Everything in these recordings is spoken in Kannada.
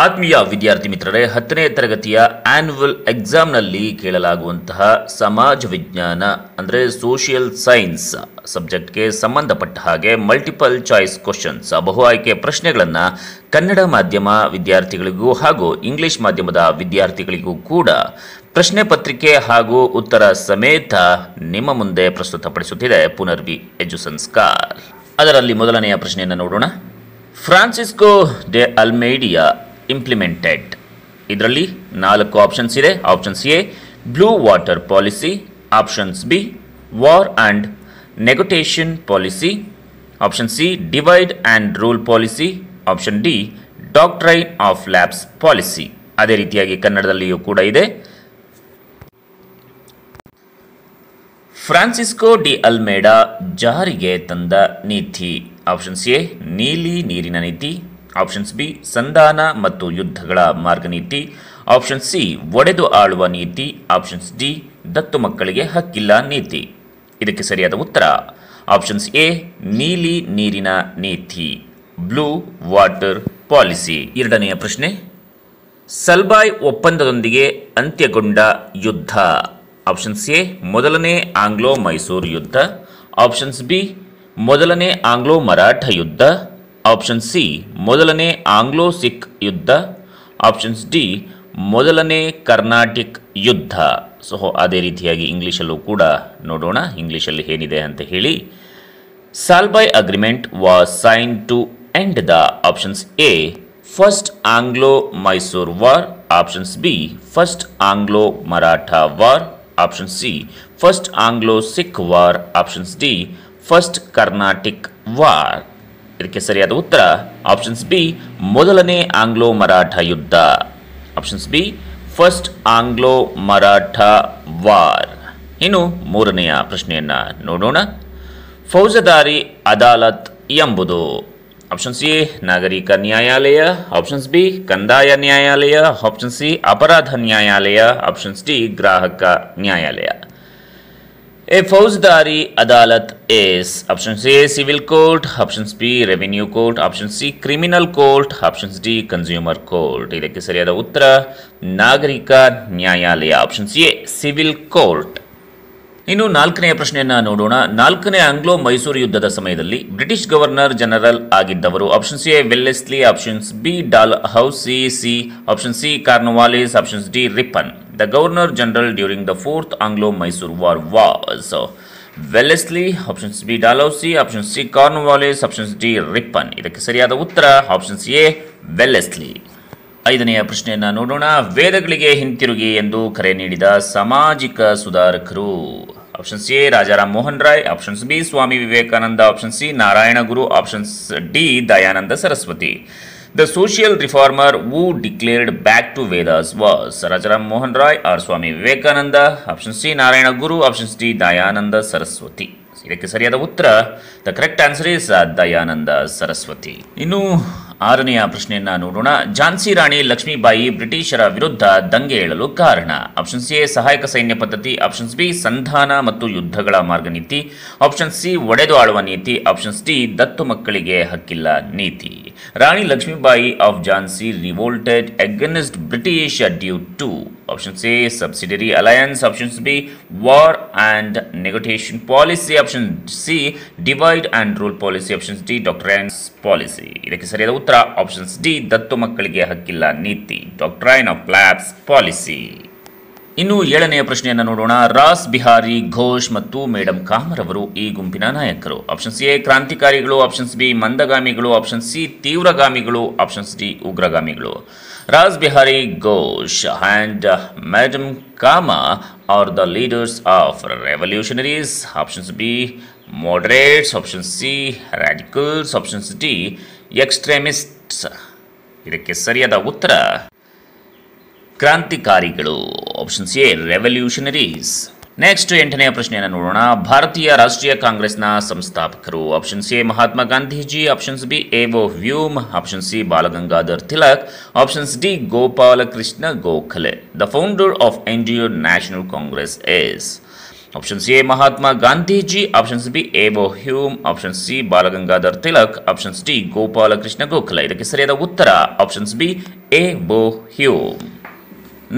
ಆತ್ಮೀಯ ವಿದ್ಯಾರ್ಥಿ ಮಿತ್ರರೇ, 10ನೇ ತರಗತಿಯ ಆನ್ಯುವಲ್ ಎಕ್ಸಾಮ್ನಲ್ಲಿ ಕೇಳಲಾಗುವಂತಹ ಸಮಾಜ ವಿಜ್ಞಾನ ಅಂದರೆ ಸೋಷಿಯಲ್ ಸೈನ್ಸ್ ಸಬ್ಜೆಕ್ಟ್ಗೆ ಸಂಬಂಧಪಟ್ಟ ಹಾಗೆ ಮಲ್ಟಿಪಲ್ ಚಾಯ್ಸ್ ಕ್ವಶನ್ಸ್ ಬಹು ಆಯ್ಕೆ ಪ್ರಶ್ನೆಗಳನ್ನು ಕನ್ನಡ ಮಾಧ್ಯಮ ವಿದ್ಯಾರ್ಥಿಗಳಿಗೂ ಹಾಗೂ ಇಂಗ್ಲಿಷ್ ಮಾಧ್ಯಮದ ವಿದ್ಯಾರ್ಥಿಗಳಿಗೂ ಕೂಡ ಪ್ರಶ್ನೆ ಪತ್ರಿಕೆ ಹಾಗೂ ಉತ್ತರ ಸಮೇತ ನಿಮ್ಮ ಮುಂದೆ ಪ್ರಸ್ತುತಪಡಿಸುತ್ತಿದೆ ಪುನರ್ವಿ ಎಜುಸಂಸ್ಕಾರ್. ಅದರಲ್ಲಿ ಮೊದಲನೆಯ ಪ್ರಶ್ನೆಯನ್ನು ನೋಡೋಣ. Francisco de Almeida implemented. ಇದರಲ್ಲಿ 4 ಆಪ್ಷನ್ಸ್ ಇದೆ. Options A blue water policy, options B war and negotiation policy, option C divide and rule policy, option D doctrine of lapse policy. ಅದೇ ರೀತಿಯಾಗಿ ಕನ್ನಡದಲ್ಲಿಯೂ ಕೂಡ ಇದೆ. ಫ್ರಾನ್ಸಿಸ್ಕೋ ಡಿ ಅಲ್ಮೇಡಾ ಜಾರಿಗೆ ತಂದ ನೀತಿ. ಆಪ್ಷನ್ಸ್ ಎ ನೀಲಿ ನೀರಿನ ನೀತಿ, ಆಪ್ಷನ್ಸ್ ಬಿ ಸಂಧಾನ ಮತ್ತು ಯುದ್ಧಗಳ ಮಾರ್ಗನೀತಿ, ಆಪ್ಷನ್ ಸಿ ಒಡೆದು ಆಳುವ ನೀತಿ, ಆಪ್ಷನ್ಸ್ ಡಿ ದತ್ತು ಮಕ್ಕಳಿಗೆ ಹಕ್ಕಿಲ್ಲ ನೀತಿ. ಇದಕ್ಕೆ ಸರಿಯಾದ ಉತ್ತರ ಆಪ್ಷನ್ಸ್ ಎ ನೀಲಿ ನೀರಿನ ನೀತಿ, ಬ್ಲೂ ವಾಟರ್ ಪಾಲಿಸಿ. ಎರಡನೆಯ ಪ್ರಶ್ನೆ, ಸಲ್ಬಾಯ್ ಒಪ್ಪಂದದೊಂದಿಗೆ ಅಂತ್ಯಗೊಂಡ ಯುದ್ಧ. ಆಪ್ಷನ್ಸ್ ಎ ಮೊದಲನೇ ಆಂಗ್ಲೋ ಮೈಸೂರು ಯುದ್ಧ, ಆಪ್ಷನ್ಸ್ ಬಿ ಮೊದಲನೇ ಆಂಗ್ಲೋ ಮರಾಠ ಯುದ್ಧ, ಆಪ್ಷನ್ ಸಿ ಮೊದಲನೇ ಆಂಗ್ಲೋ ಸಿಖ್ ಯುದ್ಧ, ಆಪ್ಷನ್ಸ್ ಡಿ ಮೊದಲನೇ ಕರ್ನಾಟಿಕ್ ಯುದ್ಧ. ಸೊ ಅದೇ ರೀತಿಯಾಗಿ ಇಂಗ್ಲೀಷಲ್ಲೂ ಕೂಡ ನೋಡೋಣ, ಇಂಗ್ಲೀಷಲ್ಲಿ ಏನಿದೆ ಅಂತ ಹೇಳಿ. Salbai agreement was sign to end the options A first Anglo Mysore war, options B first Anglo Maratha war, option C first Anglo Sikh war, options D first Carnatic war. ಇದಕ್ಕೆ ಸರಿಯಾದ ಉತ್ತರ ಆಪ್ಷನ್ಸ್ ಬಿ ಮೊದಲನೇ ಆಂಗ್ಲೋ ಮರಾಠ ಯುದ್ಧ, options B first Anglo Maratha war. ಇನ್ನು ಮೂರನೆಯ ಪ್ರಶ್ನೆಯನ್ನು ನೋಡೋಣ. ಫೌಜದಾರಿ ಅದಾಲತ್ ಎಂಬುದು. ಆಪ್ಷನ್ಸ್ ಎ ನಾಗರಿಕ ನ್ಯಾಯಾಲಯ, ಆಪ್ಷನ್ಸ್ ಬಿ ಕಂದಾಯ ನ್ಯಾಯಾಲಯ, ಆಪ್ಷನ್ ಸಿ ಅಪರಾಧ ನ್ಯಾಯಾಲಯ, ಆಪ್ಷನ್ಸ್ ಡಿ ಗ್ರಾಹಕ ನ್ಯಾಯಾಲಯ. A Fauzdari Adalat is options A civil court, options B revenue court, options C criminal court, options D consumer court. ಇದಕ್ಕೆ ಸರಿಯಾದ ಉತ್ತರ ನಾಗರಿಕ ನ್ಯಾಯಾಲಯ, ಆಪ್ಷನ್ಸ್ ಎ ಸಿವಿಲ್ ಕೋರ್ಟ್. ಇನ್ನು ನಾಲ್ಕನೆಯ ಪ್ರಶ್ನೆಯನ್ನು ನೋಡೋಣ. 4ನೇ ಆಂಗ್ಲೋ ಮೈಸೂರು ಯುದ್ಧದ ಸಮಯದಲ್ಲಿ ಬ್ರಿಟಿಷ್ ಗವರ್ನರ್ ಜನರಲ್ ಆಗಿದ್ದವರು. Options A Wellesley, options B Dalhousie, C option C Cornwallis, options D Ripon. The Governor General during the 4th Anglo-Mysore War was Wellesley, options B Dalhousie, option C Cornwallis, options D Ripon. ಇದಕ್ಕೆ ಸರಿಯಾದ ಉತ್ತರ ಆಪ್ಷನ್ಸ್ ಎ ವೆಲ್ಲೆಸ್ಲಿ. 5ನೆಯ ಪ್ರಶ್ನೆಯನ್ನು ನೋಡೋಣ. ವೇದಗಳಿಗೆ ಹಿಂತಿರುಗಿ ಎಂದು ಕರೆ ನೀಡಿದ ಸಾಮಾಜಿಕ ಸುಧಾರಕರು. Options A Rajaram Mohan Roy, options B Swami Vivekananda, option C Narayana Guru, options D Dayananda Saraswati. The social reformer who declared back to Vedas was Rajaram Mohan Roy or Swami Vivekananda, option C Narayana Guru, option D Dayananda Saraswati. ಇದಕ್ಕೆ ಸರಿಯಾದ ಉತ್ತರ the correct answer is Dayananda Saraswati. ಇನ್ನು 6ನೆಯ ಪ್ರಶ್ನೆಯನ್ನು ನೋಡೋಣ. ಝಾನ್ಸಿ ರಾಣಿ ಲಕ್ಷ್ಮೀಬಾಯಿ ಬ್ರಿಟಿಷರ ವಿರುದ್ಧ ದಂಗೆ ಏಳಲು ಕಾರಣ. ಆಪ್ಷನ್ಸ್ ಎ ಸಹಾಯಕ ಸೈನ್ಯ ಪದ್ಧತಿ, ಆಪ್ಷನ್ಸ್ ಬಿ ಸಂಧಾನ ಮತ್ತು ಯುದ್ಧಗಳ ಮಾರ್ಗನೀತಿ, ಆಪ್ಷನ್ ಸಿ ಒಡೆದು ಆಳುವ ನೀತಿ, ಆಪ್ಷನ್ಸ್ ಡಿ ದತ್ತು ಮಕ್ಕಳಿಗೆ ಹಕ್ಕಿಲ್ಲ ನೀತಿ. Rani Lakshmibai of Jhansi revolted against British due to options A subsidiary alliance, options B war and negotiation policy, option C divide and rule policy, options D doctrines policy. ಇದಕ್ಕೆ ಸರಿಯಾದ ಉತ್ತರ ಆಪ್ಷನ್ಸ್ ಡಿ ದತ್ತು ಮಕ್ಕಳಿಗೆ ಹಕ್ಕಿಲ್ಲ ನೀತಿ, ಡಾಕ್ಟ್ರೈನ್ ಆಫ್ ಲ್ಯಾಬ್ಸ್ ಪಾಲಿಸಿ. ಇನ್ನು 7ನೆಯ ಪ್ರಶ್ನೆಯನ್ನು ನೋಡೋಣ. ರಾಸ್ ಬಿಹಾರಿ ಘೋಷ್ ಮತ್ತು ಮೇಡಮ್ ಕಾಮರ್ ಅವರು ಈ ಗುಂಪಿನ ನಾಯಕರು. ಆಪ್ಷನ್ಸ್ ಎ ಕ್ರಾಂತಿಕಾರಿಗಳು, ಆಪ್ಷನ್ಸ್ ಬಿ ಮಂದಗಾಮಿಗಳು, ಆಪ್ಷನ್ ಸಿ ತೀವ್ರಗಾಮಿಗಳು, ಆಪ್ಷನ್ಸ್ ಡಿ ಉಗ್ರಗಾಮಿಗಳು. Rash Behari Ghosh and Madam Kama are the leaders of revolutionaries. Options B moderates, option C radicals, options D extremists. ಇದಕ್ಕೆ ಸರಿಯಾದ ಉತ್ತರ ಕ್ರಾಂತಿಕಾರಿಗಳು, ಆಪ್ಷನ್ಸ್ ಎ ರೆವಲ್ಯೂಷನರೀಸ್. ನೆಕ್ಸ್ಟ್ 8ನೆಯ ಪ್ರಶ್ನೆಯನ್ನು ನೋಡೋಣ. ಭಾರತೀಯ ರಾಷ್ಟ್ರೀಯ ಕಾಂಗ್ರೆಸ್ನ ಸಂಸ್ಥಾಪಕರು. Options A Mahatma Gandhiji, options B A O Hume, option C Balagangadhar Tilak, options D Gopalakrishna Gokhale. The founder of Indian National Congress is options A Mahatma Gandhiji, options B A O Hume, option C Balagangadhar Tilak, options D Gopalakrishna Gokhale. ಇದಕ್ಕೆ ಸರಿಯಾದ ಉತ್ತರ options B A O Hume.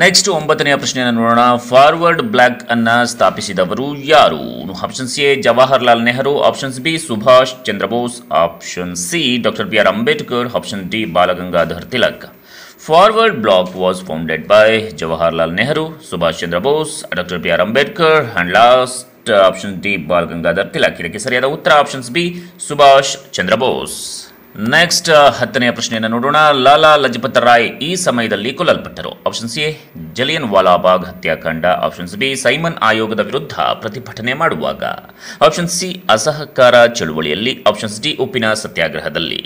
Next 9ನೆಯ ಪ್ರಶ್ನೆಯನ್ನು ನೋಡೋಣ. ಫಾರ್ವರ್ಡ್ ಬ್ಲಾಕ್ ಅನ್ನ ಸ್ಥಾಪಿಸಿದವರು ಯಾರು? Options A Jawaharlal Nehru, options B Subhash Chandra Bose, option C doctor B R Ambedkar, option D Balagangadhar Tilak. Forward Bloc was founded by Jawaharlal Nehru, Subhash Chandra Bose, Dr. B. R. Ambedkar, and last option D, Bal Gangadhar Tilak. ಇದಕ್ಕೆ ಸರಿಯಾದ ಉತ್ತರ options B Subhash Chandra Bose. Next 10ನೆಯ ಪ್ರಶ್ನೆಯನ್ನು ನೋಡೋಣ. ಲಾಲಾ ಲಜಪತ್ ರಾಯ್ ಈ ಸಮಯದಲ್ಲಿ ಕೊಲ್ಲಲ್ಪಟ್ಟರು. ಆಪ್ಷನ್ಸ್ ಎ ಜಲಿಯನ್ ವಾಲಾಬಾಗ್ ಹತ್ಯಾಕಾಂಡ, ಆಪ್ಷನ್ಸ್ ಬಿ ಸೈಮನ್ ಆಯೋಗದ ವಿರುದ್ಧ ಪ್ರತಿಭಟನೆ ಮಾಡುವಾಗ, ಆಪ್ಷನ್ ಸಿ ಅಸಹಕಾರ ಚಳುವಳಿಯಲ್ಲಿ, ಆಪ್ಷನ್ಸ್ ಡಿ ಉಪ್ಪಿನ ಸತ್ಯಾಗ್ರಹದಲ್ಲಿ.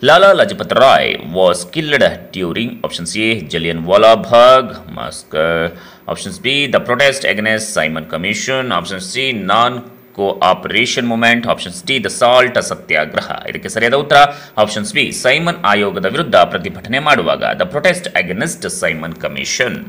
Lala Lajpat Rai was killed during options A Jallianwala Bagh massacre, options B the protest against Simon Commission, option C non-cooperation movement, options D the salt satyagraha. ಇದಕ್ಕೆ ಸರಿಯಾದ ಉತ್ತರ ಆಪ್ಷನ್ಸ್ ಬಿ ಸೈಮನ್ ಆಯೋಗದ ವಿರುದ್ಧ ಪ್ರತಿಭಟನೆ ಮಾಡುವಾಗ, the protest against Simon commission.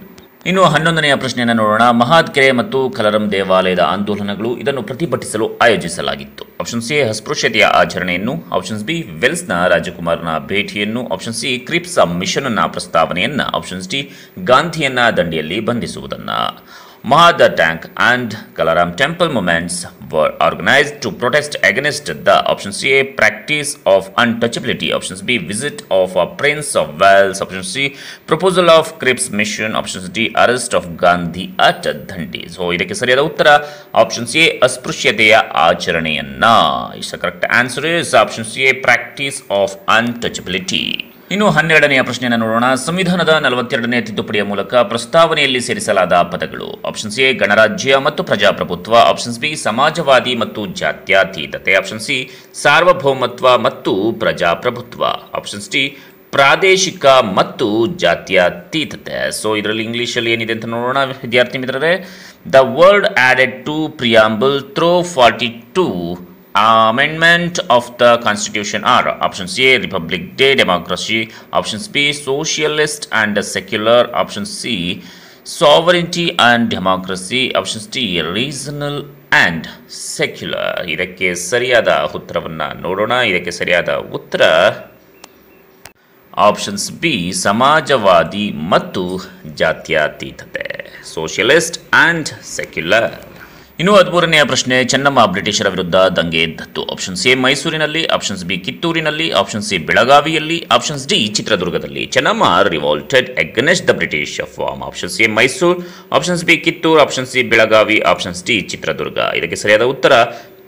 ಇನ್ನು 11ನೆಯ ಪ್ರಶ್ನೆಯನ್ನು ನೋಡೋಣ. ಮಹಾದ್ಕೆರೆ ಮತ್ತು ಕಲರಂ ದೇವಾಲಯದ ಆಂದೋಲನಗಳು ಇದನ್ನು ಪ್ರತಿಭಟಿಸಲು ಆಯೋಜಿಸಲಾಗಿತ್ತು. ಆಪ್ಷನ್ ಸಿ ಅಸ್ಪೃಶ್ಯತೆಯ ಆಚರಣೆಯನ್ನು, ಆಪ್ಷನ್ಸ್ ಬಿ ವೆಲ್ಸ್ನ ರಾಜಕುಮಾರನ ಭೇಟಿಯನ್ನು, ಆಪ್ಷನ್ ಸಿ ಕ್ರಿಪ್ಸ್ ಮಿಷನ್ನ ಪ್ರಸ್ತಾವನೆಯನ್ನು, ಆಪ್ಷನ್ಸ್ ಡಿ ಗಾಂಧಿಯನ್ನ ದಂಡಿಯಲ್ಲಿ ಬಂಧಿಸುವುದನ್ನು. Mahadar Tank and Kalaram Temple movements were organized to protest against the option C practice of untouchability, options B visit of a Prince of Wales, option C proposal of Cripps mission, options D arrest of Gandhi at Dandi. So ಇದಕ್ಕೆ ಸರಿಯಾದ ಉತ್ತರ ಆಪ್ಷನ್ ಸಿ ಅಸ್ಪೃಶ್ಯತೆಯ ಆಚರಣೆಯನ್ನ. Is correct answer is option C practice of untouchability. ಇನ್ನು 12ನೆಯ ಪ್ರಶ್ನೆಯನ್ನು ನೋಡೋಣ. ಸಂವಿಧಾನದ 42ನೇ ತಿದ್ದುಪಡಿಯ ಮೂಲಕ ಪ್ರಸ್ತಾವನೆಯಲ್ಲಿ ಸೇರಿಸಲಾದ ಪದಗಳು. ಆಪ್ಷನ್ಸ್ ಎ ಗಣರಾಜ್ಯ ಮತ್ತು ಪ್ರಜಾಪ್ರಭುತ್ವ, ಆಪ್ಷನ್ಸ್ ಬಿ ಸಮಾಜವಾದಿ ಮತ್ತು ಜಾತ್ಯತೀತತೆ, ಆಪ್ಷನ್ ಸಿ ಸಾರ್ವಭೌಮತ್ವ ಮತ್ತು ಪ್ರಜಾಪ್ರಭುತ್ವ, ಆಪ್ಷನ್ಸ್ ಡಿ ಪ್ರಾದೇಶಿಕ ಮತ್ತು ಜಾತ್ಯತೀತತೆ. ಸೊ ಇದರಲ್ಲಿ ಇಂಗ್ಲಿಷಲ್ಲಿ ಏನಿದೆ ಅಂತ ನೋಡೋಣ ವಿದ್ಯಾರ್ಥಿ ಮಿತ್ರರೇ. The word added to preamble through 42 amendment of the constitution are options A republic day democracy, options B socialist and secular, option C sovereignty and democracy, options D regional and secular. ಇದಕ್ಕೆ ಸರಿಯಾದ ಉತ್ತರವನ್ನು ನೋಡೋಣ. ಇದಕ್ಕೆ ಸರಿಯಾದ ಉತ್ತರ ಆಪ್ಷನ್ಸ್ ಬಿ ಸಮಾಜವಾದಿ ಮತ್ತು ಜಾತ್ಯತೀತತೆ, ಸೋಷಿಯಲಿಸ್ಟ್ ಅಂಡ್ ಸೆಕ್ಯುಲರ್. ಇನ್ನು 13ನೆಯ ಪ್ರಶ್ನೆ. ಚೆನ್ನಮ್ಮ ಬ್ರಿಟಿಷರ ವಿರುದ್ಧ ದಂಗೆ ಎದ್ದದ್ದು. ಆಪ್ಷನ್ಸ್ ಎ ಮೈಸೂರಿನಲ್ಲಿ, ಆಪ್ಷನ್ಸ್ ಬಿ ಕಿತ್ತೂರಿನಲ್ಲಿ, ಆಪ್ಷನ್ ಸಿ ಬೆಳಗಾವಿಯಲ್ಲಿ, ಆಪ್ಷನ್ಸ್ ಡಿ ಚಿತ್ರದುರ್ಗದಲ್ಲಿ. Chennamma revolted against the British from. Options A Mysuru, options B Kittur, options C Belagavi, options D Chitradurga. ಇದಕ್ಕೆ ಸರಿಯಾದ ಉತ್ತರ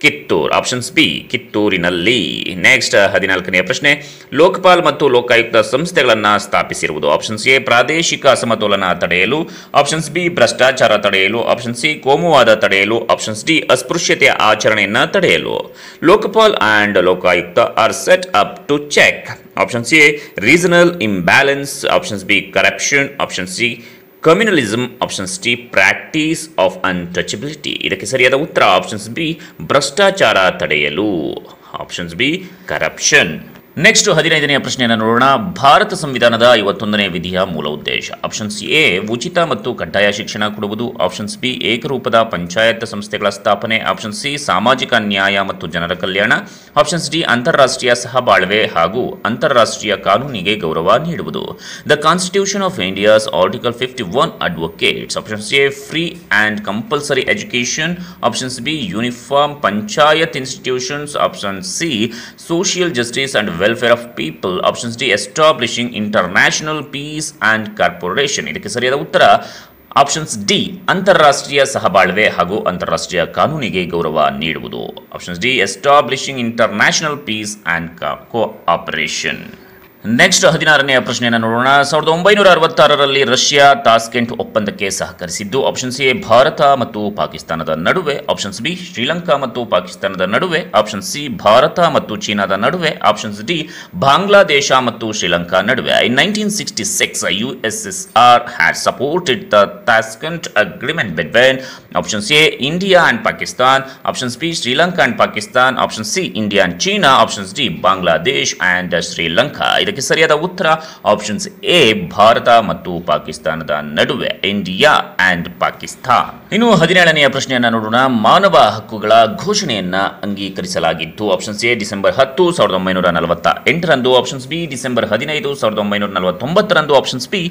ಕಿತ್ತೂರು, ಆಪ್ಷನ್ಸ್ ಬಿ ಕಿತ್ತೂರಿನಲ್ಲಿ. ನೆಕ್ಸ್ಟ್ 14ನೆಯ ಪ್ರಶ್ನೆ. ಲೋಕಪಾಲ್ ಮತ್ತು ಲೋಕಾಯುಕ್ತ ಸಂಸ್ಥೆಗಳನ್ನು ಸ್ಥಾಪಿಸಿರುವುದು. ಆಪ್ಷನ್ಸ್ ಎ ಪ್ರಾದೇಶಿಕ ಅಸಮತೋಲನ ತಡೆಯಲು, ಆಪ್ಷನ್ಸ್ ಬಿ ಭ್ರಷ್ಟಾಚಾರ ತಡೆಯಲು, ಆಪ್ಷನ್ ಸಿ ಕೋಮುವಾದ ತಡೆಯಲು, ಆಪ್ಷನ್ಸ್ ಡಿ ಅಸ್ಪೃಶ್ಯತೆಯ ಆಚರಣೆಯನ್ನು ತಡೆಯಲು. Lokpal and Lokayukta are set up to check options A regional imbalance, options B corruption, option C communalism, options D practice of untouchability. ಇದಕ್ಕೆ ಸರಿಯಾದ ಉತ್ತರ ಆಪ್ಷನ್ಸ್ ಬಿ ಭ್ರಷ್ಟಾಚಾರ ತಡೆಯಲು, ಆಪ್ಷನ್ಸ್ ಬಿ ಕರಪ್ಷನ್. ನೆಕ್ಸ್ಟ್ 15ನೆಯ ಪ್ರಶ್ನೆಯನ್ನು ನೋಡೋಣ. ಭಾರತ ಸಂವಿಧಾನದ 51ನೇ ವಿಧಿಯ ಮೂಲ ಉದ್ದೇಶ. ಆಪ್ಷನ್ಸ್ ಎ ಉಚಿತ ಮತ್ತು ಕಡ್ಡಾಯ ಶಿಕ್ಷಣ ಕೊಡುವುದು, ಆಪ್ಷನ್ಸ್ ಬಿ ಏಕರೂಪದ ಪಂಚಾಯತ್ ಸಂಸ್ಥೆಗಳ ಸ್ಥಾಪನೆ, ಆಪ್ಷನ್ ಸಿ ಸಾಮಾಜಿಕ ನ್ಯಾಯ ಮತ್ತು ಜನರ ಕಲ್ಯಾಣ, ಆಪ್ಷನ್ಸ್ ಡಿ ಅಂತಾರಾಷ್ಟ್ರೀಯ ಸಹಬಾಳ್ವೆ ಹಾಗೂ ಅಂತಾರಾಷ್ಟ್ರೀಯ ಕಾನೂನಿಗೆ ಗೌರವ ನೀಡುವುದು. The constitution of India's article 51 advocates options A free and compulsory education, options B uniform panchayat institutions, option C social justice and welfare of people, options D establishing international peace and corporation. ಇದಕ್ಕೆ ಸರಿಯಾದ ಉತ್ತರ ಆಪ್ಷನ್ಸ್ ಡಿ ಅಂತಾರಾಷ್ಟ್ರೀಯ ಸಹಬಾಳ್ವೆ ಹಾಗೂ ಅಂತಾರಾಷ್ಟ್ರೀಯ ಕಾನೂನಿಗೆ ಗೌರವ ನೀಡುವುದು, options D establishing international peace and cooperation. Next 16ನೆಯ ಪ್ರಶ್ನೆಯನ್ನು ನೋಡೋಣ. 1966ರಲ್ಲಿ ರಷ್ಯಾ ತಾಸ್ಕೆಂಟ್ ಒಪ್ಪಂದಕ್ಕೆ ಸಹಕರಿಸಿದ್ದು. ಆಪ್ಷನ್ಸ್ ಎ ಭಾರತ ಮತ್ತು ಪಾಕಿಸ್ತಾನದ ನಡುವೆ, ಆಪ್ಷನ್ಸ್ ಬಿ ಶ್ರೀಲಂಕಾ ಮತ್ತು ಪಾಕಿಸ್ತಾನದ ನಡುವೆ, ಆಪ್ಷನ್ ಸಿ ಭಾರತ ಮತ್ತು ಚೀನಾದ ನಡುವೆ, ಆಪ್ಷನ್ಸ್ ಡಿ ಬಾಂಗ್ಲಾದೇಶ ಮತ್ತು ಶ್ರೀಲಂಕಾ ನಡುವೆ. ಇನ್ 1966 USSR had supported the Tashkent agreement between options A India and Pakistan, options B Sri Lanka and Pakistan, option C India and China, options D Bangladesh and Sri Lanka. ಇದಕ್ಕೆ ಸರಿಯಾದ ಉತ್ತರ ಆಪ್ಷನ್ಸ್ ಎ ಭಾರತ ಮತ್ತು ಪಾಕಿಸ್ತಾನದ ನಡುವೆ, ಇಂಡಿಯಾ ಅಂಡ್ ಪಾಕಿಸ್ತಾನ್. ಇನ್ನು 17ನೆಯ ಪ್ರಶ್ನೆಯನ್ನ ನೋಡೋಣ. ಮಾನವ ಹಕ್ಕುಗಳ ಘೋಷಣೆಯನ್ನ ಅಂಗೀಕರಿಸಲಾಗಿದ್ದು ಆಪ್ಷನ್ಸ್ ಎ ಡಿಸೆಂಬರ್ 10, 1948ರಂದು, ಆಪ್ಷನ್ಸ್ ಬಿ ಡಿಸೆಂಬರ್ 15, 1949ರಂದು, ಆಪ್ಷನ್ಸ್ ಬಿ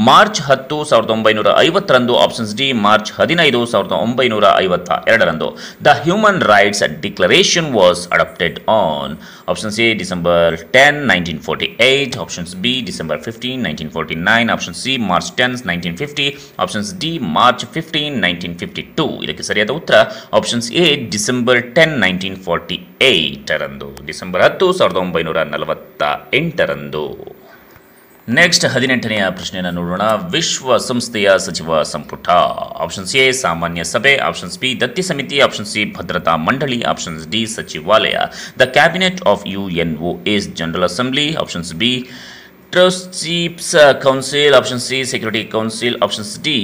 ಮಾರ್ಚ್ 10, 1950ರಂದು, ಆಪ್ಷನ್ಸ್ ಡಿ ಮಾರ್ಚ್ 15, 1952ರಂದು. The human rights declaration was adopted on options A December 10, 1948, options B December 15, 1949, options C March 10, 1950, options D March 15, 1952. ಇದಕ್ಕೆ ಸರಿಯಾದ ಉತ್ತರ ಆಪ್ಷನ್ಸ್ ಎ ಡಿಸೆಂಬರ್ 10, 1948ರಂದು, ಡಿಸೆಂಬರ್ 10, 1948ರಂದು. ನೆಕ್ಸ್ಟ್ 18ನೆಯ ಪ್ರಶ್ನೆಯನ್ನು ನೋಡೋಣ. ವಿಶ್ವಸಂಸ್ಥೆಯ ಸಚಿವ ಸಂಪುಟ ಆಪ್ಷನ್ಸ್ ಎ ಸಾಮಾನ್ಯ ಸಭೆ, ಆಪ್ಷನ್ಸ್ ಬಿ ದತ್ತಿ ಸಮಿತಿ, ಆಪ್ಷನ್ಸ್ ಸಿ ಭದ್ರತಾ ಮಂಡಳಿ, ಆಪ್ಷನ್ಸ್ ಡಿ ಸಚಿವಾಲಯ. The cabinet of UNO is General Assembly, options B Trustees Council, option C Security Council, options D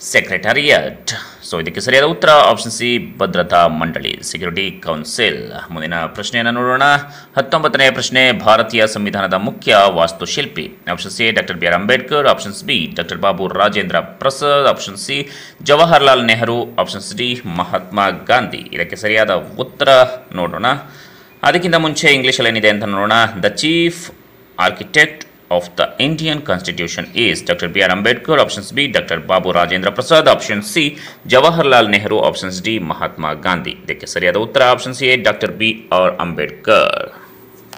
Secretariat. So ಇದಕ್ಕೆ ಸರಿಯಾದ ಉತ್ತರ ಆಪ್ಷನ್ ಸಿ ಭದ್ರತಾ ಮಂಡಳಿ, ಸೆಕ್ಯೂರಿಟಿ ಕೌನ್ಸಿಲ್. ಮುಂದಿನ ಪ್ರಶ್ನೆಯನ್ನು ನೋಡೋಣ. 19ನೆಯ ಪ್ರಶ್ನೆ. ಭಾರತೀಯ ಸಂವಿಧಾನದ ಮುಖ್ಯ ವಾಸ್ತುಶಿಲ್ಪಿ option C doctor B R Ambedkar, options B doctor Babu Rajendra Prasad, option C Jawaharlal Nehru, options D Mahatma Gandhi. ಇದಕ್ಕೆ ಸರಿಯಾದ ಉತ್ತರ ನೋಡೋಣ. ಅದಕ್ಕಿಂತ ಮುಂಚೆ ಇಂಗ್ಲೀಷಲ್ಲಿ ಏನಿದೆ ಅಂತ ನೋಡೋಣ. The chief architect of the Indian Constitution is Dr. B. R. Ambedkar, options B. Dr. Babu Rajendra Prasad, option C. Jawaharlal Nehru, options D. Mahatma Gandhi. ಇದಕ್ಕೆ ಸರಿಯಾದ ಉತ್ತರ option C doctor B R Ambedkar.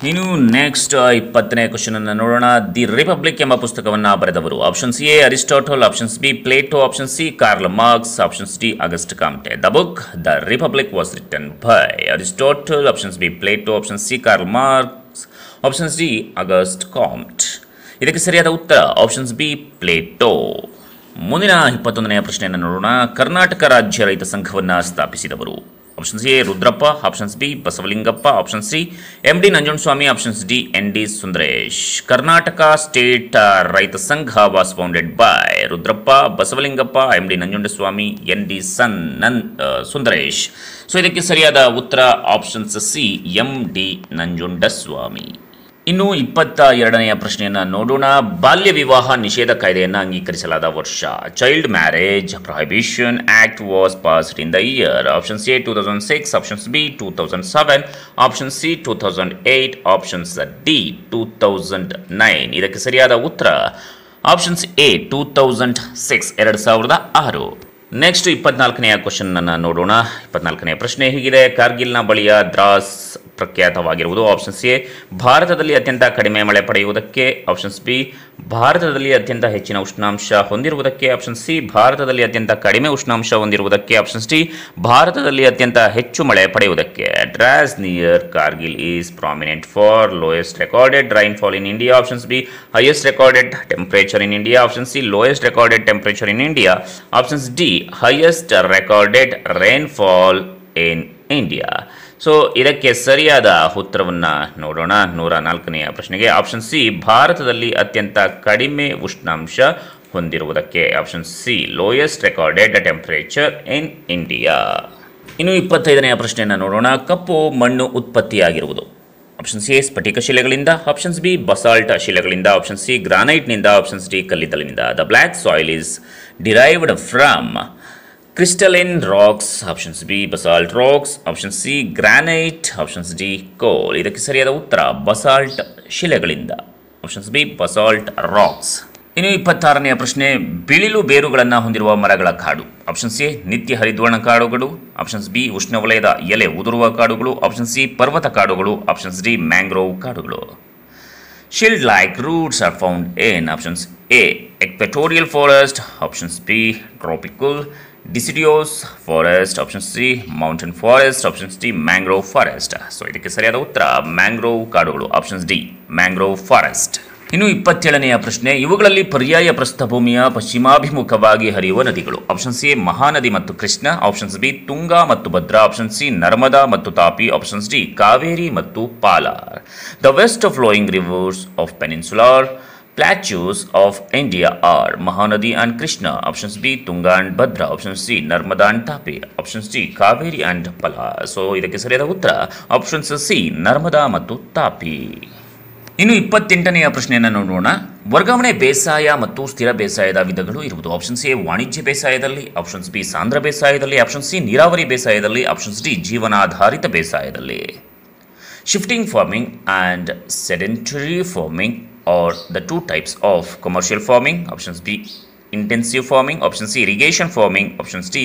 ಇನ್ನು ನೆಕ್ಸ್ಟ್ 20ನೇ ಕ್ವಶನ್ ಅನ್ನು ನೋಡೋಣ. ದಿ ರಿಪಬ್ಲಿಕ್ ಎಂಬ ಪುಸ್ತಕವನ್ನು ಬರೆದವರು options A Aristotle, options B Plato, option C Karl Marx, options D Auguste Comte. The book the Republic was written by Aristotle, options B Plato, option C Karl Marx, options D Auguste Comte. ಇದಕ್ಕೆ ಸರಿಯಾದ ಉತ್ತರ ಆಪ್ಷನ್ಸ್ ಬಿ ಪ್ಲೇಟೋ. ಮುಂದಿನ 21ನೆಯ ಪ್ರಶ್ನೆಯನ್ನು ನೋಡೋಣ. ಕರ್ನಾಟಕ ರಾಜ್ಯ ರೈತ ಸಂಘವನ್ನು ಸ್ಥಾಪಿಸಿದವರು options A Rudrappa, options B Basavalingappa, option C M D Nanjundaswamy, options D N D Sundaresh. Karnataka state Raitha Sangha was founded by Rudrappa, Basavalingappa, M D Nanjundaswamy, N D Sundaresh. So ಇದಕ್ಕೆ ಸರಿಯಾದ ಉತ್ತರ options C M D Nanjundaswamy. ಇನ್ನು 22ನೆಯ ಪ್ರಶ್ನೆಯನ್ನು ನೋಡೋಣ. ಬಾಲ್ಯ ವಿವಾಹ ನಿಷೇಧ ಕಾಯ್ದೆಯನ್ನು ಅಂಗೀಕರಿಸಲಾದ ವರ್ಷ. Child marriage prohibition act was passed in the year options A 2006, options B 2007, option C 2008, options D 2009. ಇದಕ್ಕೆ ಸರಿಯಾದ ಉತ್ತರ ಆಪ್ಷನ್ಸ್ ಎ 2006, 2006. ನೆಕ್ಸ್ಟ್ 24ನೆಯ ಕ್ವಶನ್ ಅನ್ನು ನೋಡೋಣ. 24ನೆಯ ಪ್ರಶ್ನೆ ಹೀಗಿದೆ. ಕಾರ್ಗಿಲ್ನ ಬಳಿಯ ದ್ರಾಸ್ ಪ್ರಖ್ಯಾತವಾಗಿರುವುದು ಆಪ್ಷನ್ಸ್ ಎ ಭಾರತದಲ್ಲಿ ಅತ್ಯಂತ ಕಡಿಮೆ ಮಳೆ ಪಡೆಯುವುದಕ್ಕೆ, ಆಪ್ಷನ್ಸ್ ಬಿ ಭಾರತದಲ್ಲಿ ಅತ್ಯಂತ ಹೆಚ್ಚಿನ ಉಷ್ಣಾಂಶ ಹೊಂದಿರುವುದಕ್ಕೆ, ಆಪ್ಷನ್ ಸಿ ಭಾರತದಲ್ಲಿ ಅತ್ಯಂತ ಕಡಿಮೆ ಉಷ್ಣಾಂಶ ಹೊಂದಿರುವುದಕ್ಕೆ, ಆಪ್ಷನ್ಸ್ ಡಿ ಭಾರತದಲ್ಲಿ ಅತ್ಯಂತ ಹೆಚ್ಚು ಮಳೆ ಪಡೆಯುವುದಕ್ಕೆ. Dras near Kargil is prominent for lowest recorded rainfall in India, options B highest recorded temperature in India, option C lowest recorded temperature in India, options D highest recorded rainfall in India. So ಇದಕ್ಕೆ ಸರಿಯಾದ ಉತ್ತರವನ್ನು ನೋಡೋಣ. 104ನೆಯ ಪ್ರಶ್ನೆಗೆ ಆಪ್ಷನ್ ಸಿ ಭಾರತದಲ್ಲಿ ಅತ್ಯಂತ ಕಡಿಮೆ ಉಷ್ಣಾಂಶ ಹೊಂದಿರುವುದಕ್ಕೆ, option C lowest recorded temperature in India. ಇನ್ನು 25ನೆಯ ಪ್ರಶ್ನೆಯನ್ನು ನೋಡೋಣ. ಕಪ್ಪು ಮಣ್ಣು ಉತ್ಪತ್ತಿಯಾಗಿರುವುದು ಆಪ್ಷನ್ ಸಿ ಸ್ಫಟಿಕ ಶಿಲೆಗಳಿಂದ, ಆಪ್ಷನ್ಸ್ ಬಿ ಬಸಾಲ್ಟ್ ಶಿಲೆಗಳಿಂದ, ಆಪ್ಷನ್ ಸಿ ಗ್ರಾನೈಟ್ನಿಂದ, ಆಪ್ಷನ್ಸ್ ಡಿ ಕಲ್ಲಿದ್ದಲಿನಿಂದ. The black soil is derived from crystalline rocks, options B basalt rocks, option C granite, options D coal. ಇದಕ್ಕೆ ಸರಿಯಾದ ಉತ್ತರ ಬಸಾಲ್ಟ್ ಶಿಲೆಗಳಿಂದ, ಆಪ್ಷನ್ಸ್ ಬಿ ಬಸಾಲ್ಟ್ ರಾಕ್ಸ್. ಇನ್ನು 26ನೆಯ ಪ್ರಶ್ನೆ. ಬಿಳಿಲು ಬೇರುಗಳನ್ನು ಹೊಂದಿರುವ ಮರಗಳ ಕಾಡು ಆಪ್ಷನ್ ಸಿ ನಿತ್ಯ ಹರಿದ್ವರ್ಣ ಕಾಡುಗಳು, ಆಪ್ಷನ್ಸ್ ಬಿ ಉಷ್ಣವಲಯದ ಎಲೆ ಉದುರುವ ಕಾಡುಗಳು, ಆಪ್ಷನ್ ಸಿ ಪರ್ವತ ಕಾಡುಗಳು, ಆಪ್ಷನ್ಸ್ ಡಿ ಮ್ಯಾಂಗ್ರೋವ್ ಕಾಡುಗಳು. Shield like roots are found in options A equatorial forest, options B tropical deciduous forest, option C mountain forest, options D mangrove forest. So ಇದಕ್ಕೆ ಸರಿಯಾದ ಉತ್ತರ ಮ್ಯಾಂಗ್ರೋವ್ ಕಾಡುಗಳು, ಆಪ್ಷನ್ಸ್ ಡಿ ಮ್ಯಾಂಗ್ರೋವ್ ಫಾರೆಸ್ಟ್. ಇನ್ನು 27ನೆಯ ಪ್ರಶ್ನೆ. ಇವುಗಳಲ್ಲಿ ಪರ್ಯಾಯ ಪ್ರಸ್ಥಭೂಮಿಯ ಪಶ್ಚಿಮಾಭಿಮುಖವಾಗಿ ಹರಿಯುವ ನದಿಗಳು ಆಪ್ಷನ್ ಸಿ ಮಹಾನದಿ ಮತ್ತು ಕೃಷ್ಣ, ಆಪ್ಷನ್ಸ್ ಬಿ ತುಂಗಾ ಮತ್ತು ಭದ್ರಾ, ಆಪ್ಷನ್ ಸಿ ನರ್ಮದಾ ಮತ್ತು ತಾಪಿ, ಆಪ್ಷನ್ಸ್ ಡಿ ಕಾವೇರಿ ಮತ್ತು Palar. The west flowing rivers of peninsular plateaus of India are Mahanadi and Krishna, options B Tunga and Bhadra, options C Narmada and Tapi, options D Kaveri and Pala. So ಇದಕ್ಕೆ ಸರಿಯಾದ ಉತ್ತರ ಆಪ್ಷನ್ಸ್ ಸಿ ನರ್ಮದಾ ಮತ್ತು ತಾಪಿ. ಇನ್ನು 28ನೆಯ ಪ್ರಶ್ನೆಯನ್ನು ನೋಡೋಣ. ವರ್ಗಾವಣೆ ಬೇಸಾಯ ಮತ್ತು ಸ್ಥಿರ ಬೇಸಾಯದ ವಿಧಗಳು ಇರುವುದು. ಆಪ್ಷನ್ಸ್ ಎ ವಾಣಿಜ್ಯ ಬೇಸಾಯದಲ್ಲಿ, ಆಪ್ಷನ್ಸ್ ಬಿ ಸಾಂದ್ರ ಬೇಸಾಯದಲ್ಲಿ, ಆಪ್ಷನ್ ಸಿ ನೀರಾವರಿ ಬೇಸಾಯದಲ್ಲಿ, ಆಪ್ಷನ್ಸ್ ಡಿ ಜೀವನಾಧಾರಿತ ಬೇಸಾಯದಲ್ಲಿ. Shifting farming and sedentary farming are the two types of commercial farming. Options B intensive farming, option C irrigation farming, options D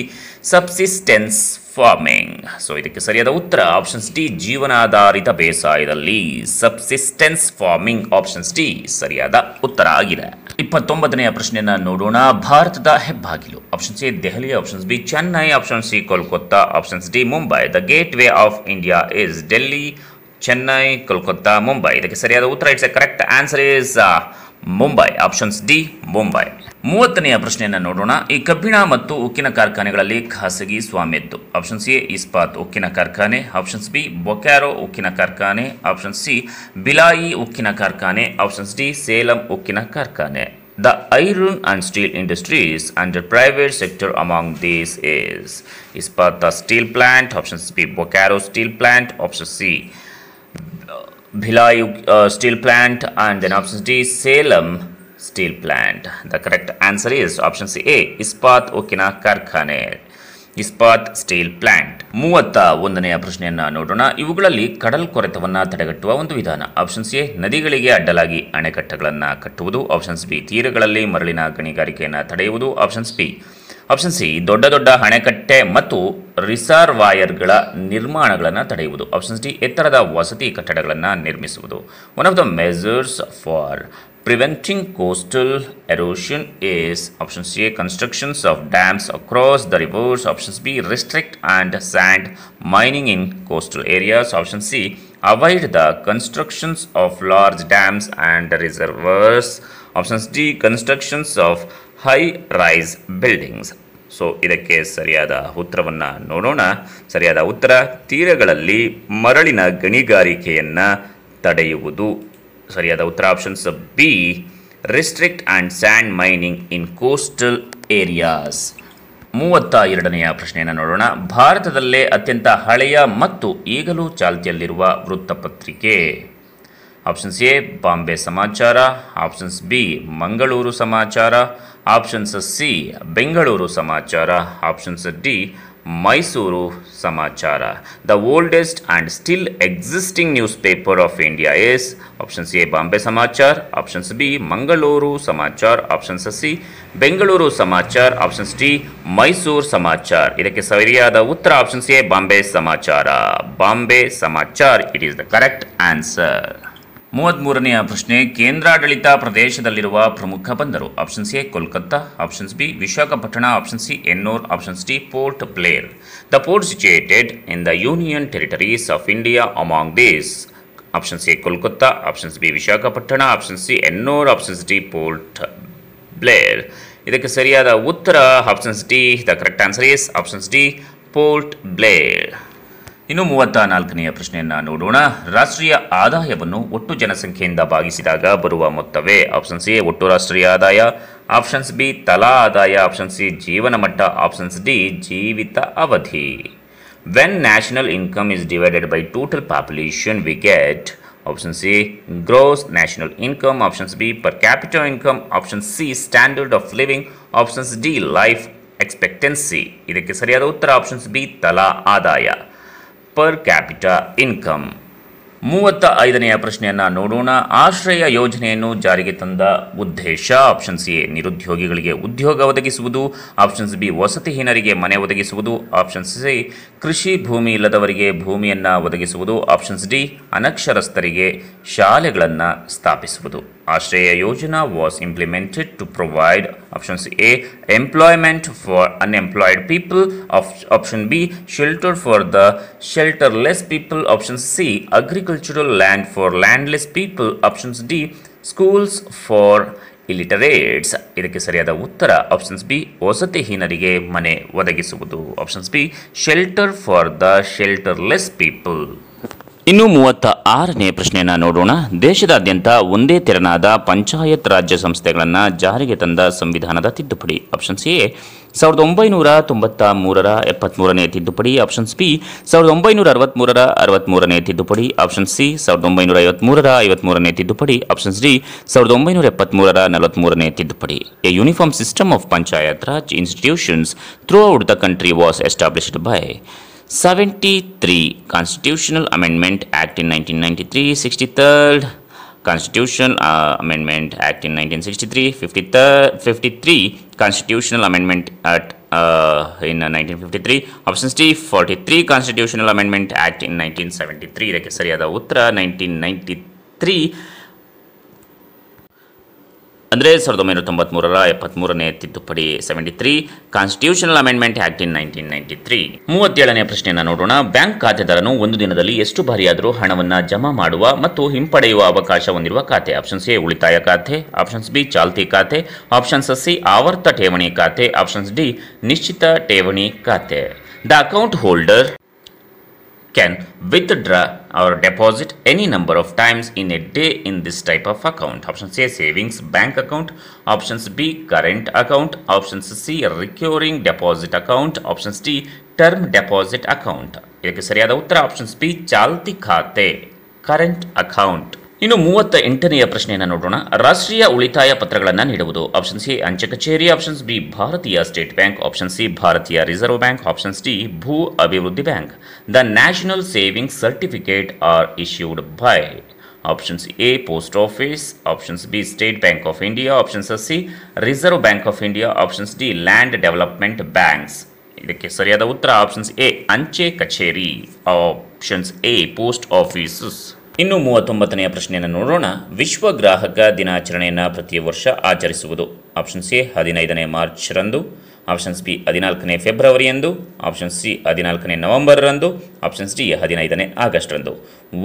subsistence farming. So ಇದಕ್ಕೆ ಸರಿಯಾದ ಉತ್ತರ ಆಪ್ಷನ್ಸ್ ಡಿ ಜೀವನಾಧಾರಿತ ಬೇಸಾಯದಲ್ಲಿ ಸಬ್ಸಿಸ್ಟೆನ್ಸ್ ಫಾರ್ಮಿಂಗ್, ಆಪ್ಷನ್ಸ್ ಡಿ ಸರಿಯಾದ ಉತ್ತರ ಆಗಿದೆ. 29ನೆಯ ಪ್ರಶ್ನೆಯನ್ನು ನೋಡೋಣ. ಭಾರತದ ಹೆಬ್ಬಾಗಿಲು. Options A Delhi, options B Chennai, option C Kolkata, options D Mumbai. The Gateway of India is Delhi, Chennai, Kolkata, Mumbai. ಇದಕ್ಕೆ ಸರಿಯಾದ ಉತ್ತರ it's a correct answer is Mumbai, options D Mumbai. 30ನೆಯ ಪ್ರಶ್ನೆಯನ್ನು ನೋಡೋಣ. ಈ ಕಬ್ಬಿಣ ಮತ್ತು ಉಕ್ಕಿನ ಕಾರ್ಖಾನೆಗಳಲ್ಲಿ ಖಾಸಗಿ ಸ್ವಾಮ್ಯದ್ದು. ಆಪ್ಷನ್ಸ್ ಎ ಇಸ್ಪಾತ್ ಉಕ್ಕಿನ ಕಾರ್ಖಾನೆ, ಆಪ್ಷನ್ಸ್ ಬಿ ಬೊಕ್ಯಾರೋ ಉಕ್ಕಿನ ಕಾರ್ಖಾನೆ, ಆಪ್ಷನ್ಸ್ ಸಿ ಬಿಲಾಯಿ ಉಕ್ಕಿನ ಕಾರ್ಖಾನೆ, ಆಪ್ಷನ್ಸ್ ಡಿ ಸೇಲಂ ಉಕ್ಕಿನ ಕಾರ್ಖಾನೆ. The iron and steel industries under private sector among these is Ispata Steel Plant, option B Bokaro Steel Plant, option C Bhilai Steel Plant, and then option D Salem Steel Plant. The correct answer is option C A Ispat Ukkina Karkhane, ಇಸ್ಪಾತ್ ಸ್ಟೀಲ್ ಪ್ಲಾಂಟ್. 31ನೆಯ ಪ್ರಶ್ನೆಯನ್ನು ನೋಡೋಣ. ಇವುಗಳಲ್ಲಿ ಕಡಲ್ ಕೊರೆತವನ್ನು ತಡೆಗಟ್ಟುವ ಒಂದು ವಿಧಾನ. ಆಪ್ಷನ್ಸ್ ಎ ನದಿಗಳಿಗೆ ಅಡ್ಡಲಾಗಿ ಅಣೆಕಟ್ಟೆಗಳನ್ನು ಕಟ್ಟುವುದು, ಆಪ್ಷನ್ಸ್ ಬಿ ತೀರಗಳಲ್ಲಿ ಮರಳಿನ ಗಣಿಗಾರಿಕೆಯನ್ನು ತಡೆಯುವುದು, ಆಪ್ಷನ್ ಸಿ ದೊಡ್ಡ ದೊಡ್ಡ ಅಣೆಕಟ್ಟೆ ಮತ್ತು ರಿಸರ್ವಾಯರ್ಗಳ ನಿರ್ಮಾಣಗಳನ್ನು ತಡೆಯುವುದು, ಆಪ್ಷನ್ಸ್ ಡಿ ಎತ್ತರದ ವಸತಿ ಕಟ್ಟಡಗಳನ್ನು ನಿರ್ಮಿಸುವುದು. One of the measures for preventing coastal erosion is options A constructions of dams across the rivers, options B restrict and sand mining in coastal areas, option C avoid the constructions of large dams and reservoirs, options D constructions of high rise buildings. So ಇದಕ್ಕೆ ಸರಿಯಾದ ಉತ್ತರವನ್ನು ನೋಡೋಣ. ಸರಿಯಾದ ಉತ್ತರ ತೀರಗಳಲ್ಲಿ ಮರಳಿನ ಗಣಿಗಾರಿಕೆಯನ್ನು ತಡೆಯುವುದು. ಸರಿಯಾದ ಉತ್ತರ options B restrict and sand mining in coastal areas. 32ನೆಯ ಪ್ರಶ್ನೆಯನ್ನು ನೋಡೋಣ. ಭಾರತದಲ್ಲೇ ಅತ್ಯಂತ ಹಳೆಯ ಮತ್ತು ಈಗಲೂ ಚಾಲ್ತಿಯಲ್ಲಿರುವ ವೃತ್ತಪತ್ರಿಕೆ. ಆಪ್ಷನ್ಸ್ ಎ ಬಾಂಬೆ ಸಮಾಚಾರ, ಆಪ್ಷನ್ಸ್ ಬಿ ಮಂಗಳೂರು ಸಮಾಚಾರ, ಆಪ್ಷನ್ಸ್ ಸಿ ಬೆಂಗಳೂರು ಸಮಾಚಾರ, options D Mysuru Samachara. The oldest and still existing newspaper of India is options A Bombay Samachar, options B Mangaluru Samachar, options C Bengaluru Samachar, options D Mysuru Samachar. ಇದಕ್ಕೆ ಸರಿಯಾದ ಉತ್ತರ options A Bombay Samachara, Bombay Samachar. It is the correct answer. 33ನೆಯ ಪ್ರಶ್ನೆ. ಕೇಂದ್ರಾಡಳಿತ ಪ್ರದೇಶದಲ್ಲಿರುವ ಪ್ರಮುಖ ಬಂದರು. Options A Kolkata, options B Visakhapatnam, option C Ennore, options D Port Blair. The port situated in the union territories of India among these. Options A Kolkata, options B Visakhapatnam, options C Ennore, options D Port Blair. ಇದಕ್ಕೆ ಸರಿಯಾದ ಉತ್ತರ options D. The correct answer is options D Port Blair. ಇನ್ನು 34ನೆಯ ಪ್ರಶ್ನೆಯನ್ನು ನೋಡೋಣ. ರಾಷ್ಟ್ರೀಯ ಆದಾಯವನ್ನು ಒಟ್ಟು ಜನಸಂಖ್ಯೆಯಿಂದ ಭಾಗಿಸಿದಾಗ ಬರುವ ಮೊತ್ತವೇ? ಆಪ್ಷನ್ಸ್ ಎ ಒಟ್ಟು ರಾಷ್ಟ್ರೀಯ ಆದಾಯ, ಆಪ್ಷನ್ಸ್ ಬಿ ತಲಾ ಆದಾಯ, ಆಪ್ಷನ್ ಸಿ ಜೀವನ ಮಟ್ಟ, ಆಪ್ಷನ್ಸ್ ಡಿ ಜೀವಿತ ಅವಧಿ. When national income is divided by total population we get options A gross national income, options B per capital income, options C standard of living, options D life expectancy. ಇದಕ್ಕೆ ಸರಿಯಾದ ಉತ್ತರ ಆಪ್ಷನ್ಸ್ ಬಿ ತಲಾ ಆದಾಯ, ಪರ್ ಕ್ಯಾಪಿಟಾ ಇನ್ಕಮ್. 35ನೆಯ ಪ್ರಶ್ನೆಯನ್ನು ನೋಡೋಣ. ಆಶ್ರಯ ಯೋಜನೆಯನ್ನು ಜಾರಿಗೆ ತಂದ ಉದ್ದೇಶ? ಆಪ್ಷನ್ಸ್ ಎ ನಿರುದ್ಯೋಗಿಗಳಿಗೆ ಉದ್ಯೋಗ ಒದಗಿಸುವುದು, ಆಪ್ಷನ್ಸ್ ಬಿ ವಸತಿಹೀನರಿಗೆ ಮನೆ ಒದಗಿಸುವುದು, ಆಪ್ಷನ್ಸ್ ಸಿ ಕೃಷಿ ಭೂಮಿ ಇಲ್ಲದವರಿಗೆ ಭೂಮಿಯನ್ನು ಒದಗಿಸುವುದು, ಆಪ್ಷನ್ಸ್ ಡಿ ಅನಕ್ಷರಸ್ಥರಿಗೆ ಶಾಲೆಗಳನ್ನು ಸ್ಥಾಪಿಸುವುದು. Ashraya Yojana was implemented to provide options A employment for unemployed people, option B shelter for the shelterless people, option C agricultural land for landless people, options D schools for illiterates. ಇದಕ್ಕೆ ಸರಿಯಾದ ಉತ್ತರ ಆಪ್ಷನ್ಸ್ ಬಿ ವಸತಿಹೀನರಿಗೆ ಮನೆ ಒದಗಿಸುವುದು, options B shelter for the shelterless people. ಇನ್ನು 36ನೇ ಪ್ರಶ್ನೆಯನ್ನು ನೋಡೋಣ. ದೇಶದಾದ್ಯಂತ ಒಂದೇ ತೆರನಾದ ಪಂಚಾಯತ್ ರಾಜ್ಯ ಸಂಸ್ಥೆಗಳನ್ನು ಜಾರಿಗೆ ತಂದ ಸಂವಿಧಾನದ ತಿದ್ದುಪಡಿ. ಆಪ್ಷನ್ಸ್ ಎ 1993ರ 73ನೇ ತಿದ್ದುಪಡಿ. ಆಪ್ಷನ್ಸ್ ಬಿ 1963ರ 63ನೇ ತಿದ್ದುಪಡಿ. ಆಪ್ಷನ್ ಸಿ 1953ರ 53ನೇ ತಿದ್ದುಪಡಿ. ಆಪ್ಷನ್ಸ್ ಡಿ 1973ರ 43ನೇ ತಿದ್ದುಪಡಿ. A uniform system of panchayat Raj institutions throughout the country was established by 73 Constitutional Amendment Act in 1993, 63rd Constitutional Amendment Act in 1963, 53 Constitutional Amendment Act in 1953. Options D 43 Constitutional Amendment Act in 1973. ಇದಕ್ಕೆ ಸರಿಯಾದ ಉತ್ತರ 1993 ಅಂದರೆ 1993ರ 73ನೇ ತಿದ್ದುಪಡಿ 73 ಕಾನ್ಸ್ಟಿಟ್ಯೂಷನಲ್ ಅಮೆಂಡ್ಮೆಂಟ್ ಆಕ್ಟ್ ಇನ್ 1993. 37ನೇ ಪ್ರಶ್ನೆಯನ್ನು ನೋಡೋಣ. ಬ್ಯಾಂಕ್ ಖಾತೆದಾರನು ಒಂದು ದಿನದಲ್ಲಿ ಎಷ್ಟು ಬಾರಿಯಾದರೂ ಹಣವನ್ನು ಜಮಾ ಮಾಡುವ ಮತ್ತು ಹಿಂಪಡೆಯುವ ಅವಕಾಶ ಹೊಂದಿರುವ ಖಾತೆ. ಆಪ್ಷನ್ಸ್ ಎ ಉಳಿತಾಯ ಖಾತೆ, ಆಪ್ಷನ್ಸ್ ಬಿ ಚಾಲ್ತಿ ಖಾತೆ, ಆಪ್ಷನ್ಸ್ ಸಿ ಆವರ್ತ ಠೇವಣಿ ಖಾತೆ, ಆಪ್ಷನ್ಸ್ ಡಿ ನಿಶ್ಚಿತ ಠೇವಣಿ ಖಾತೆ. The account holder can withdraw or deposit any number of times in a day in this type of account. Options A savings bank account, options B current account, options C recurring deposit account, options D term deposit account. ಇದಕ್ಕೆ ಸರಿಯಾದ ಉತ್ತರ ಆಪ್ಷನ್ಸ್ ಬಿ ಚಾಲ್ತಿ ಖಾತೆ ಕರೆಂಟ್ ಅಕೌಂಟ್. ಇನ್ನು 38ನೆಯ ಪ್ರಶ್ನೆಯನ್ನು ನೋಡೋಣ. ರಾಷ್ಟ್ರೀಯ ಉಳಿತಾಯ ಪತ್ರಗಳನ್ನು ನೀಡುವುದು. ಆಪ್ಷನ್ ಸಿ ಅಂಚೆ ಕಚೇರಿ, ಆಪ್ಷನ್ಸ್ ಬಿ ಭಾರತೀಯ ಸ್ಟೇಟ್ ಬ್ಯಾಂಕ್, ಆಪ್ಷನ್ ಸಿ ಭಾರತೀಯ ರಿಸರ್ವ್ ಬ್ಯಾಂಕ್, ಆಪ್ಷನ್ಸ್ ಡಿ ಭೂ ಅಭಿವೃದ್ಧಿ bank. The national savings certificate are issued by. Options A post office, options B state bank of India, options C reserve bank of India, options D land development banks. ಇದಕ್ಕೆ ಸರಿಯಾದ ಉತ್ತರ ಆಪ್ಷನ್ಸ್ ಎ ಅಂಚೆ ಕಚೇರಿ, ಆಪ್ಷನ್ಸ್ ಎ ಪೋಸ್ಟ್ ಆಫೀಸಸ್. ಇನ್ನು 39ನೆಯ ಪ್ರಶ್ನೆಯನ್ನು ನೋಡೋಣ. ವಿಶ್ವ ಗ್ರಾಹಕ ದಿನಾಚರಣೆಯನ್ನು ಪ್ರತಿ ವರ್ಷ ಆಚರಿಸುವುದು. ಆಪ್ಷನ್ಸ್ ಎ 15ನೇ ಮಾರ್ಚ್ ರಂದು, ಆಪ್ಷನ್ಸ್ ಬಿ 14ನೇ ಫೆಬ್ರವರಿಯಂದು, ಆಪ್ಷನ್ಸ್ ಸಿ 14ನೇ ನವೆಂಬರ್ ರಂದು, ಆಪ್ಷನ್ಸ್ ಡಿ 15ನೇ ಆಗಸ್ಟ್ ರಂದು.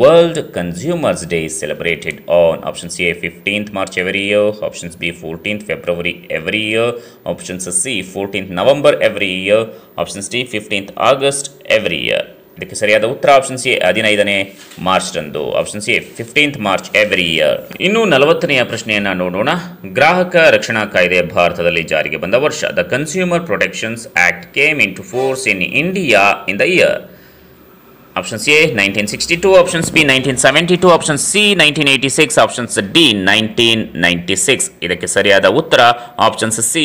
World consumers day is celebrated on options A 15th March every year, options B 14th February every year, options C 14th November every year, options D 15th August every year. ಇದಕ್ಕೆ ಸರಿಯಾದ ಉತ್ತರ ಆಪ್ಷನ್ ಸಿ 15ನೇ ಮಾರ್ಚ್ ರಂದು, option C 15th March every year. ಇನ್ನು 40ನೆಯ ಪ್ರಶ್ನೆಯನ್ನು ನೋಡೋಣ. ಗ್ರಾಹಕ ರಕ್ಷಣಾ ಕಾಯ್ದೆ ಭಾರತದಲ್ಲಿ ಜಾರಿಗೆ ಬಂದ ವರ್ಷ. The consumer protections act came in to force in India in the year. Options A 1962, options B 1972, options C 1986, options D 1996. ಇದಕ್ಕೆ ಸರಿಯಾದ ಉತ್ತರ ಆಪ್ಷನ್ಸ್ ಸಿ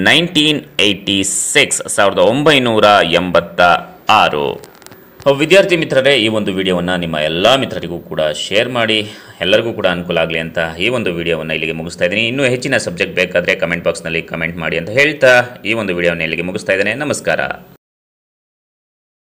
1986, 1986. ವಿದ್ಯಾರ್ಥಿ ಮಿತ್ರರೇ, ಈ ಒಂದು ವಿಡಿಯೋವನ್ನು ನಿಮ್ಮ ಎಲ್ಲ ಮಿತ್ರರಿಗೂ ಕೂಡ ಶೇರ್ ಮಾಡಿ, ಎಲ್ಲರಿಗೂ ಕೂಡ ಅನುಕೂಲ ಆಗಲಿ ಅಂತ ಈ ಒಂದು ವಿಡಿಯೋವನ್ನು ಇಲ್ಲಿಗೆ ಮುಗಿಸ್ತಾ ಇದ್ದೀನಿ. ಇನ್ನೂ ಹೆಚ್ಚಿನ ಸಬ್ಜೆಕ್ಟ್ ಬೇಕಾದರೆ ಕಮೆಂಟ್ ಬಾಕ್ಸ್ನಲ್ಲಿ ಕಮೆಂಟ್ ಮಾಡಿ ಅಂತ ಹೇಳ್ತಾ ಈ ಒಂದು ವಿಡಿಯೋವನ್ನು ಇಲ್ಲಿಗೆ ಮುಗಿಸ್ತಾ ಇದ್ದೇನೆ. ನಮಸ್ಕಾರ.